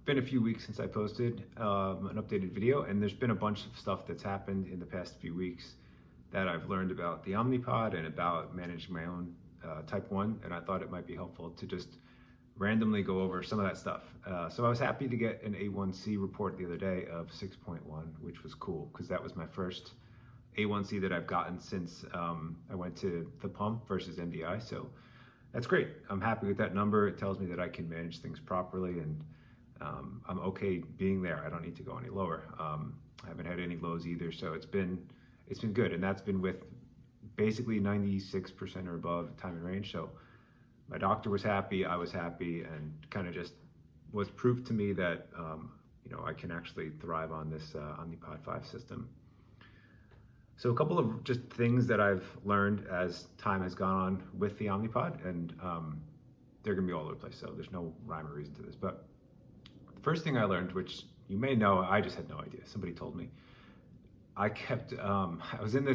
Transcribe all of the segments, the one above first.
been a few weeks since I posted an updated video, and there's been a bunch of stuff that's happened in the past few weeks that I've learned about the OmniPod and about managing my own type 1, and I thought it might be helpful to just randomly go over some of that stuff. So I was happy to get an A1C report the other day of 6.1, which was cool because that was my first A1C that I've gotten since I went to the pump versus MDI. So that's great. I'm happy with that number. It tells me that I can manage things properly, and I'm okay being there. I don't need to go any lower. I haven't had any lows either, so it's been good, and that's been with basically 96% or above time in range. So my doctor was happy, I was happy, and kind of just was proof to me that I can actually thrive on this OmniPod 5 system. So a couple of just things that I've learned as time has gone on with the OmniPod, and they're gonna be all over the place, so there's no rhyme or reason to this. But the first thing I learned, which you may know, I just had no idea, somebody told me. I was in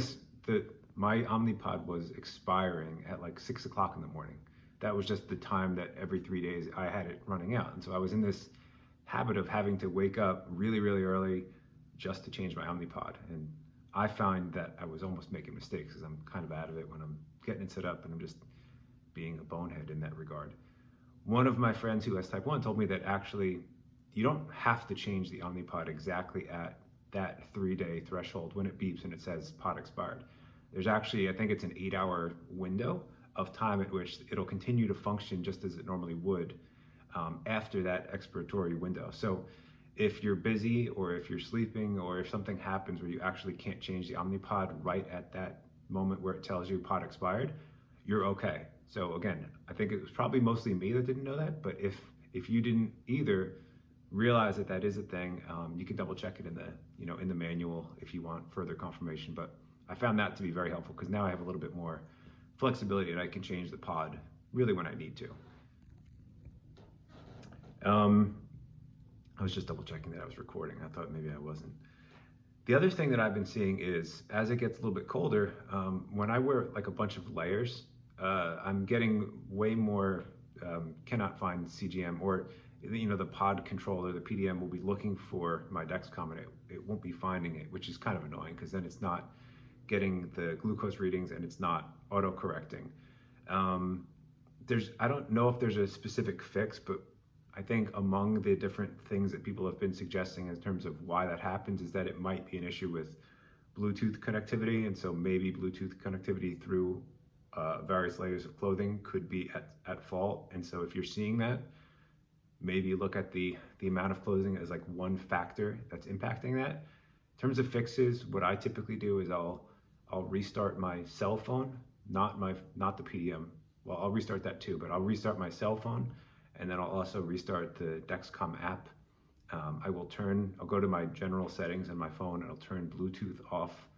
my OmniPod was expiring at like 6 o'clock in the morning. That was just the time that every 3 days I had it running out. And so I was in this habit of having to wake up really, really early just to change my OmniPod. And I find that I was almost making mistakes because I'm kind of out of it when I'm getting it set up, and I'm just being a bonehead in that regard. One of my friends who has type 1 told me that actually you don't have to change the OmniPod exactly at that 3-day threshold when it beeps and it says pod expired. There's actually, I think it's an 8-hour window of time at which it'll continue to function just as it normally would after that expiratory window. So if you're busy, or if you're sleeping, or if something happens where you actually can't change the OmniPod right at that moment where it tells you pod expired, you're okay. So again, I think it was probably mostly me that didn't know that, but if you didn't either, realize that that is a thing. You can double check it in the manual if you want further confirmation, but I found that to be very helpful because now I have a little bit more flexibility and I can change the pod really when I need to. I was just double checking that I was recording. I thought maybe I wasn't. The other thing that I've been seeing is as it gets a little bit colder, when I wear like a bunch of layers, I'm getting way more cannot find CGM, or the pod controller, the PDM will be looking for my Dexcom and it won't be finding it, which is kind of annoying because then it's not getting the glucose readings and it's not auto correcting. I don't know if there's a specific fix, but I think among the different things that people have been suggesting in terms of why that happens is that it might be an issue with Bluetooth connectivity, and so maybe Bluetooth connectivity through various layers of clothing could be at fault. And so if you're seeing that, maybe look at the amount of clothing as like one factor that's impacting that. In terms of fixes, what I typically do is I'll restart my cell phone, not the PDM. Well, I'll restart that too, but I'll restart my cell phone, and then I'll also restart the Dexcom app. I'll go to my general settings on my phone, and I'll turn Bluetooth off,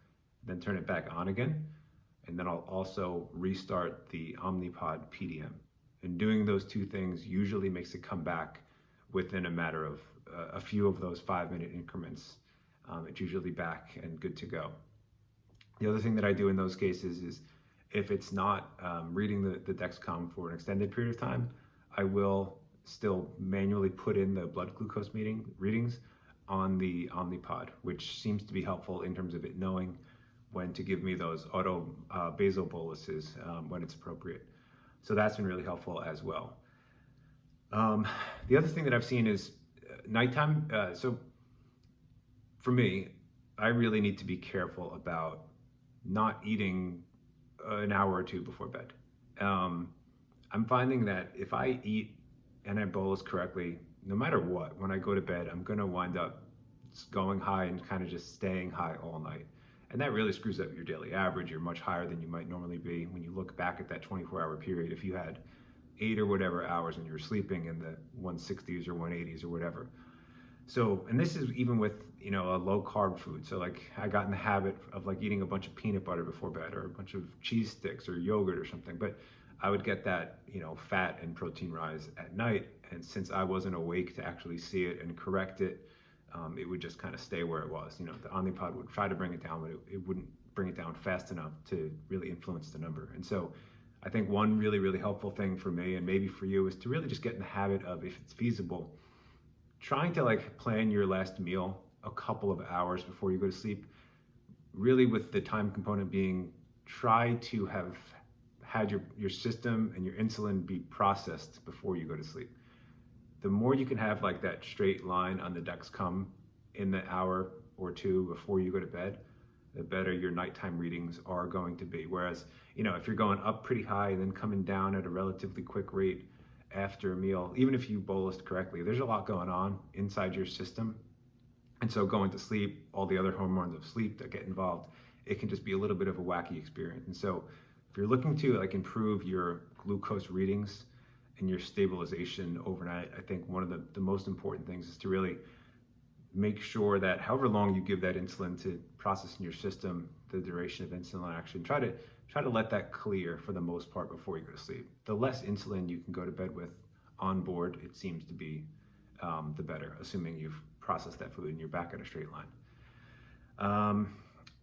then turn it back on again. And then I'll also restart the OmniPod PDM. And doing those two things usually makes it come back within a matter of a few of those 5-minute increments. It's usually back and good to go. The other thing that I do in those cases is if it's not reading the Dexcom for an extended period of time, I will still manually put in the blood glucose readings on the OmniPod, which seems to be helpful in terms of it knowing when to give me those auto basal boluses when it's appropriate. So that's been really helpful as well. The other thing that I've seen is nighttime. So for me, I really need to be careful about not eating an hour or two before bed. I'm finding that if I eat and I bolus correctly, no matter what, when I go to bed, I'm gonna wind up going high and kind of just staying high all night. And that really screws up your daily average. You're much higher than you might normally be when you look back at that 24-hour period. If you had 8 or whatever hours and you were sleeping in the 160s or 180s or whatever. So, and this is even with, a low carb food. So like I got in the habit of like eating a bunch of peanut butter before bed, or a bunch of cheese sticks or yogurt or something. But I would get that, fat and protein rise at night. And since I wasn't awake to actually see it and correct it, it would just kind of stay where it was. The OmniPod would try to bring it down, but it wouldn't bring it down fast enough to really influence the number. And so I think one really, really helpful thing for me, and maybe for you, is to really just get in the habit of, if it's feasible, trying to like plan your last meal a couple of hours before you go to sleep, really with the time component being try to have had your system and your insulin be processed before you go to sleep. The more you can have like that straight line on the Dexcom in the hour or two before you go to bed, the better your nighttime readings are going to be. Whereas, you know, if you're going up pretty high and then coming down at a relatively quick rate after a meal, even if you bolused correctly, there's a lot going on inside your system. And so going to sleep, all the other hormones of sleep that get involved, it can just be a little bit of a wacky experience. And so if you're looking to like improve your glucose readings and your stabilization overnight, I think one of the most important things is to really make sure that however long you give that insulin to process in your system, the duration of insulin action, try to let that clear for the most part before you go to sleep. The less insulin you can go to bed with on board, it seems to be the better, assuming you've processed that food and you're back at a straight line.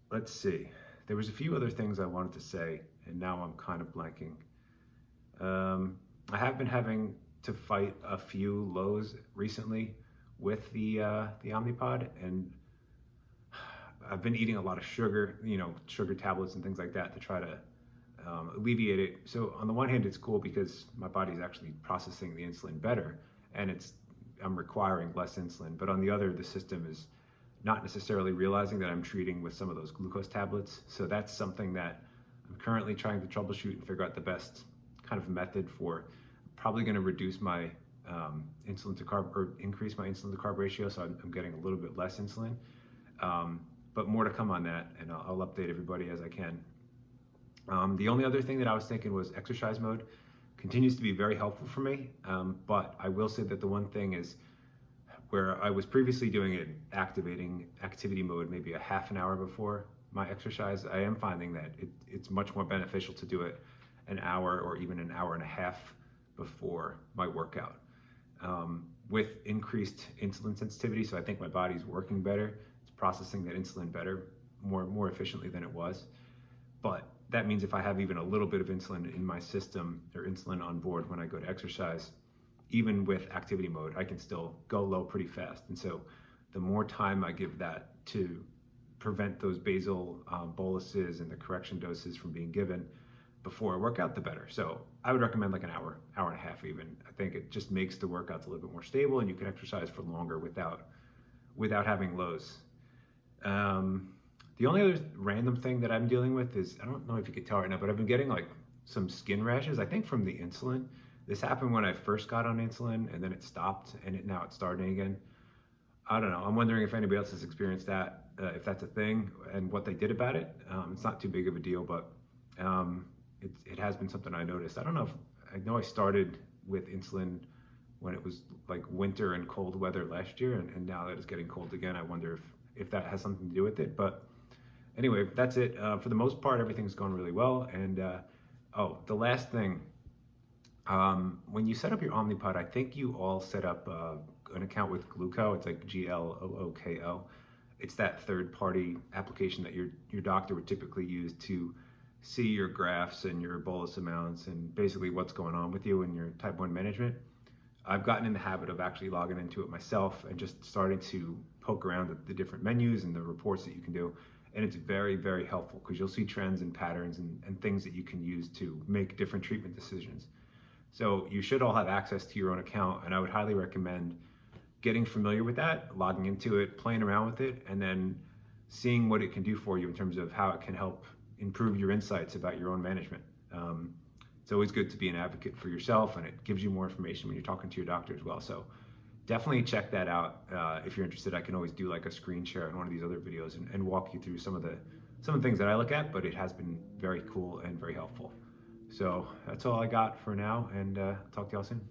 Let's see. There was a few other things I wanted to say, and now I'm kind of blanking. I have been having to fight a few lows recently with the OmniPod, and I've been eating a lot of sugar, you know, sugar tablets and things like that to try to alleviate it. So on the one hand, it's cool because my body's actually processing the insulin better, and I'm requiring less insulin. But on the other, the system is not necessarily realizing that I'm treating with some of those glucose tablets. So that's something that I'm currently trying to troubleshoot and figure out the best kind of method for. Probably going to reduce my insulin to carb, or increase my insulin to carb ratio, so I'm getting a little bit less insulin. But more to come on that, and I'll update everybody as I can. The only other thing that I was thinking was exercise mode continues to be very helpful for me, but I will say that the one thing is where I was previously doing it, activating activity mode maybe a half an hour before my exercise, I am finding that it's much more beneficial to do it an hour or even an hour and a half before my workout. With increased insulin sensitivity, so I think my body's working better, it's processing that insulin better, more efficiently than it was. But that means if I have even a little bit of insulin in my system, or insulin on board when I go to exercise, even with activity mode, I can still go low pretty fast. And so the more time I give that to prevent those basal boluses and the correction doses from being given before I work out, the better. So I would recommend like an hour and a half even. I think it just makes the workouts a little bit more stable, and you can exercise for longer without having lows. The only other random thing that I'm dealing with is, I don't know if you can tell right now, but I've been getting like some skin rashes, I think from the insulin. This happened when I first got on insulin, and then it stopped, and now it's starting again. I don't know. I'm wondering if anybody else has experienced that, if that's a thing, and what they did about it. It's not too big of a deal, but it has been something I noticed. I don't know if, I know I started with insulin when it was like winter and cold weather last year, and now that it's getting cold again, I wonder if that has something to do with it. But anyway, that's it. For the most part, everything's going really well. And the last thing, when you set up your OmniPod, I think you all set up an account with Glooko. It's like Glooko. It's that third-party application that your doctor would typically use to see your graphs and your bolus amounts and basically what's going on with you in your type 1 management. I've gotten in the habit of actually logging into it myself and just starting to poke around at the different menus and the reports that you can do. And it's very, very helpful because you'll see trends and patterns and things that you can use to make different treatment decisions. So you should all have access to your own account, and I would highly recommend getting familiar with that, logging into it, playing around with it, and then seeing what it can do for you in terms of how it can help improve your insights about your own management. It's always good to be an advocate for yourself, and it gives you more information when you're talking to your doctor as well. So definitely check that out. If you're interested, I can always do like a screen share on one of these other videos and walk you through some of the things that I look at, but it has been very cool and very helpful. So that's all I got for now, and talk to y'all soon.